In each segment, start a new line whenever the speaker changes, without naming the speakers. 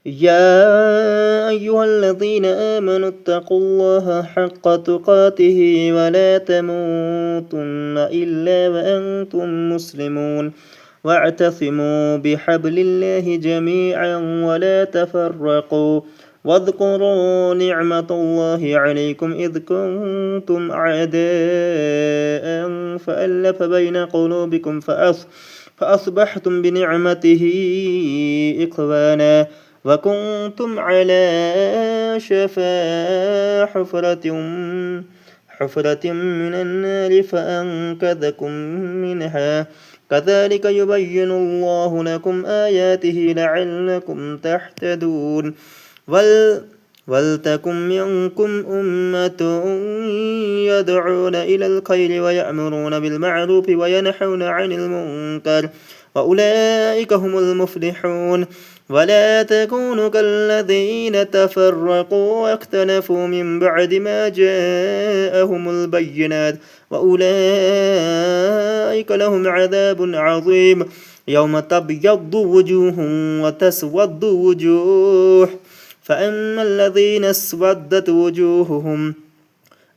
يا أيها الذين آمنوا اتقوا الله حق تقاته ولا تموتن إلا وأنتم مسلمون واعتصموا بحبل الله جميعا ولا تفرقوا واذكروا نعمة الله عليكم إذ كنتم أعداء فألف بين قلوبكم فأصبحتم بنعمته إخوانا وكنتم على شفا حفرة من النار فأنقذكم منها كذلك يبين الله لكم آياته لعلكم تهتدون ولتكن منكم أمة يدعون إلى الخير ويأمرون بالمعروف وينهون عن المنكر وأولئك هم المفلحون ولا تكونوا كالذين تفرقوا واختلفوا من بعد ما جاءهم البينات وأولئك لهم عذاب عظيم يوم تبيض وجوه وتسود وجوه فأما الذين اسودت وجوههم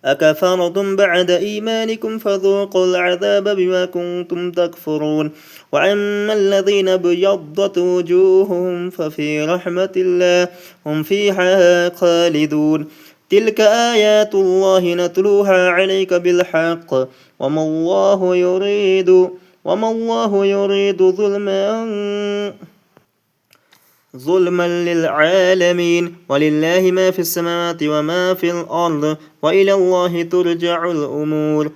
أكفرتم بعد إيمانكم فذوقوا العذاب بما كنتم تكفرون وأما الذين ابيضت وجوههم ففي رحمة الله هم فيها خالدون تلك آيات الله نتلوها عليك بالحق وما الله يريد ظلما للعالمين ولله ما في السماوات وما في الأرض وإلى الله ترجع الأمور